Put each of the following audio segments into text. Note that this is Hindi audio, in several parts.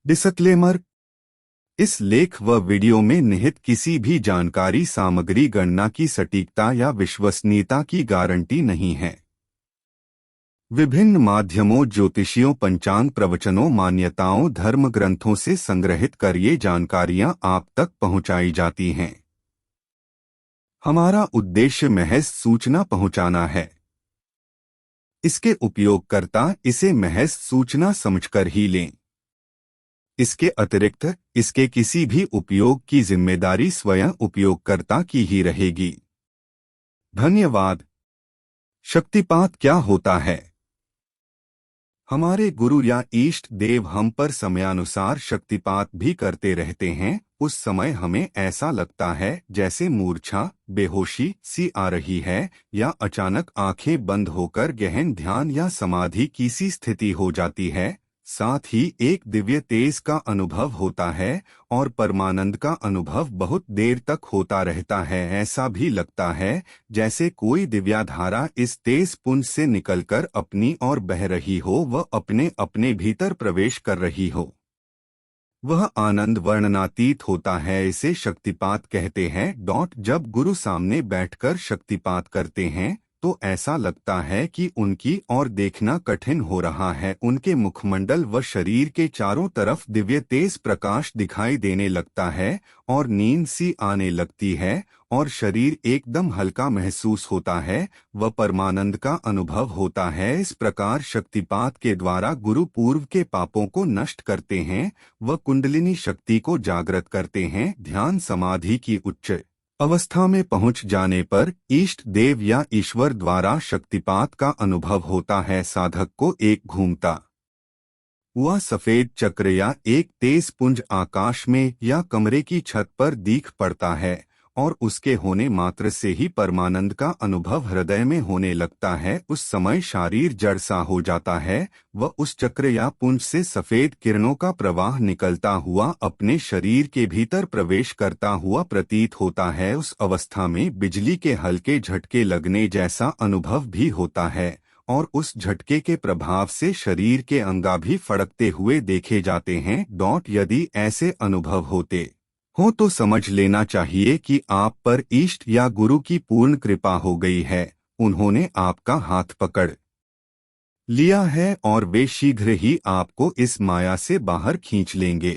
डिस्क्लेमर। इस लेख व वीडियो में निहित किसी भी जानकारी सामग्री गणना की सटीकता या विश्वसनीयता की गारंटी नहीं है। विभिन्न माध्यमों, ज्योतिषियों, पंचांग प्रवचनों, मान्यताओं, धर्म ग्रंथों से संग्रहित कर ये जानकारियां आप तक पहुंचाई जाती हैं। हमारा उद्देश्य महज सूचना पहुंचाना है। इसके उपयोगकर्ता इसे महज सूचना समझकर ही लें। इसके अतिरिक्त इसके किसी भी उपयोग की जिम्मेदारी स्वयं उपयोगकर्ता की ही रहेगी। धन्यवाद। शक्तिपात क्या होता है? हमारे गुरु या इष्ट देव हम पर समयानुसार शक्तिपात भी करते रहते हैं। उस समय हमें ऐसा लगता है जैसे मूर्छा, बेहोशी सी आ रही है, या अचानक आंखें बंद होकर गहन ध्यान या समाधि की सी स्थिति हो जाती है। साथ ही एक दिव्य तेज का अनुभव होता है और परमानंद का अनुभव बहुत देर तक होता रहता है। ऐसा भी लगता है जैसे कोई दिव्याधारा इस तेज पुंज से निकलकर अपनी ओर बह रही हो व अपने अपने भीतर प्रवेश कर रही हो। वह आनंद वर्णनातीत होता है। इसे शक्तिपात कहते हैं। जब गुरु सामने बैठकर शक्तिपात करते हैं तो ऐसा लगता है कि उनकी ओर देखना कठिन हो रहा है। उनके मुखमंडल व शरीर के चारों तरफ दिव्य तेज प्रकाश दिखाई देने लगता है और नींद सी आने लगती है और शरीर एकदम हल्का महसूस होता है व परमानंद का अनुभव होता है। इस प्रकार शक्तिपात के द्वारा गुरु पूर्व के पापों को नष्ट करते हैं व कुंडलिनी शक्ति को जागृत करते हैं। ध्यान समाधि की उच्च अवस्था में पहुंच जाने पर इष्ट देव या ईश्वर द्वारा शक्तिपात का अनुभव होता है। साधक को एक घूमता हुआ सफेद चक्र या एक तेज पुंज आकाश में या कमरे की छत पर दिख पड़ता है और उसके होने मात्र से ही परमानंद का अनुभव हृदय में होने लगता है। उस समय शरीर जड़ सा हो जाता है व उस चक्र या पुंज से सफेद किरणों का प्रवाह निकलता हुआ अपने शरीर के भीतर प्रवेश करता हुआ प्रतीत होता है। उस अवस्था में बिजली के हल्के झटके लगने जैसा अनुभव भी होता है और उस झटके के प्रभाव से शरीर के अंगा भी फड़कते हुए देखे जाते हैं। यदि ऐसे अनुभव होते हो तो समझ लेना चाहिए कि आप पर इष्ट या गुरु की पूर्ण कृपा हो गई है। उन्होंने आपका हाथ पकड़ लिया है और वे शीघ्र ही आपको इस माया से बाहर खींच लेंगे।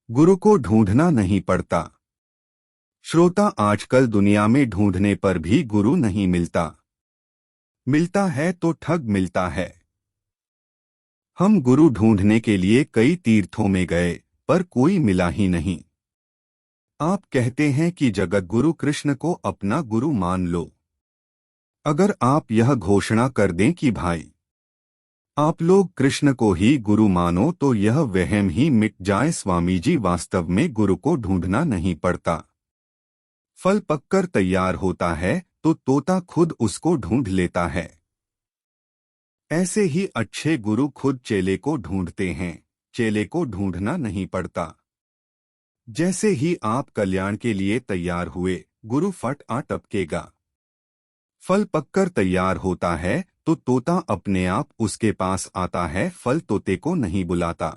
गुरु को ढूंढना नहीं पड़ता। श्रोता, आजकल दुनिया में ढूंढने पर भी गुरु नहीं मिलता। मिलता है तो ठग मिलता है। हम गुरु ढूंढने के लिए कई तीर्थों में गए पर कोई मिला ही नहीं। आप कहते हैं कि जगत गुरु कृष्ण को अपना गुरु मान लो। अगर आप यह घोषणा कर दें कि भाई आप लोग कृष्ण को ही गुरु मानो तो यह वहम ही मिट जाए। स्वामी जी, वास्तव में गुरु को ढूंढना नहीं पड़ता। फल पककर तैयार होता है तो तोता खुद उसको ढूंढ लेता है। ऐसे ही अच्छे गुरु खुद चेले को ढूंढते हैं। चेले को ढूंढना नहीं पड़ता। जैसे ही आप कल्याण के लिए तैयार हुए, गुरु फट आ टपकेगा। फल पककर तैयार होता है तो तोता अपने आप उसके पास आता है। फल तोते को नहीं बुलाता।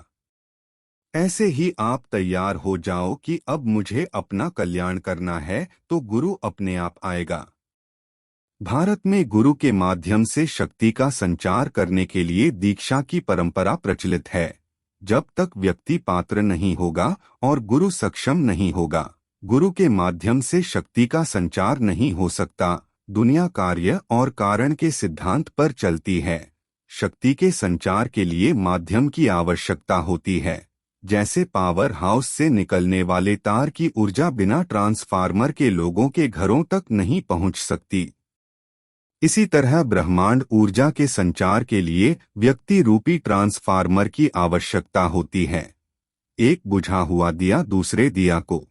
ऐसे ही आप तैयार हो जाओ कि अब मुझे अपना कल्याण करना है तो गुरु अपने आप आएगा। भारत में गुरु के माध्यम से शक्ति का संचार करने के लिए दीक्षा की परंपरा प्रचलित है। जब तक व्यक्ति पात्र नहीं होगा और गुरु सक्षम नहीं होगा, गुरु के माध्यम से शक्ति का संचार नहीं हो सकता। दुनिया कार्य और कारण के सिद्धांत पर चलती है। शक्ति के संचार के लिए माध्यम की आवश्यकता होती है। जैसे पावर हाउस से निकलने वाले तार की ऊर्जा बिना ट्रांसफार्मर के लोगों के घरों तक नहीं पहुंच सकती। इसी तरह ब्रह्मांड ऊर्जा के संचार के लिए व्यक्ति रूपी ट्रांसफार्मर की आवश्यकता होती है। एक बुझा हुआ दिया दूसरे दिया को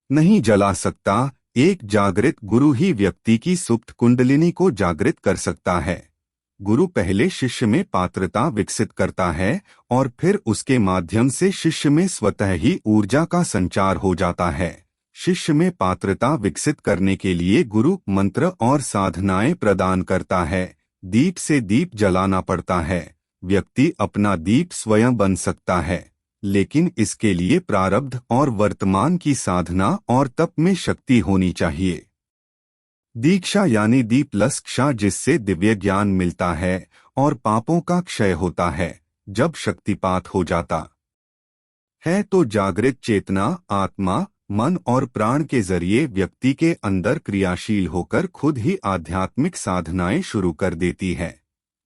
नहीं जला सकता। एक जागृत गुरु ही व्यक्ति की सुप्त कुंडलिनी को जागृत कर सकता है। गुरु पहले शिष्य में पात्रता विकसित करता है और फिर उसके माध्यम से शिष्य में स्वतः ही ऊर्जा का संचार हो जाता है। शिष्य में पात्रता विकसित करने के लिए गुरु मंत्र और साधनाएं प्रदान करता है। दीप से दीप जलाना पड़ता है। व्यक्ति अपना दीप स्वयं बन सकता है। लेकिन इसके लिए प्रारब्ध और वर्तमान की साधना और तप में शक्ति होनी चाहिए। दीक्षा यानी दीप्लस-क्षा, जिससे दिव्य ज्ञान मिलता है और पापों का क्षय होता है। जब शक्तिपात हो जाता है तो जागृत चेतना आत्मा, मन और प्राण के जरिए व्यक्ति के अंदर क्रियाशील होकर खुद ही आध्यात्मिक साधनाएं शुरू कर देती है।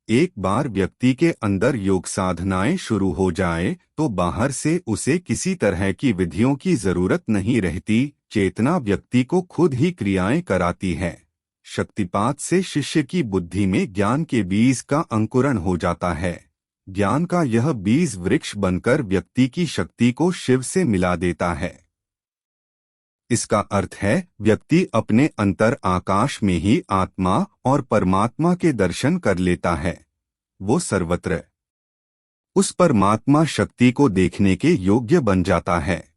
एक बार व्यक्ति के अंदर योग साधनाएं शुरू हो जाए तो बाहर से उसे किसी तरह की विधियों की जरूरत नहीं रहती। चेतना व्यक्ति को खुद ही क्रियाएं कराती है। शक्तिपात से शिष्य की बुद्धि में ज्ञान के बीज का अंकुरण हो जाता है। ज्ञान का यह बीज वृक्ष बनकर व्यक्ति की शक्ति को शिव से मिला देता है। इसका अर्थ है व्यक्ति अपने अंतर आकाश में ही आत्मा और परमात्मा के दर्शन कर लेता है। वो सर्वत्र उस परमात्मा शक्ति को देखने के योग्य बन जाता है।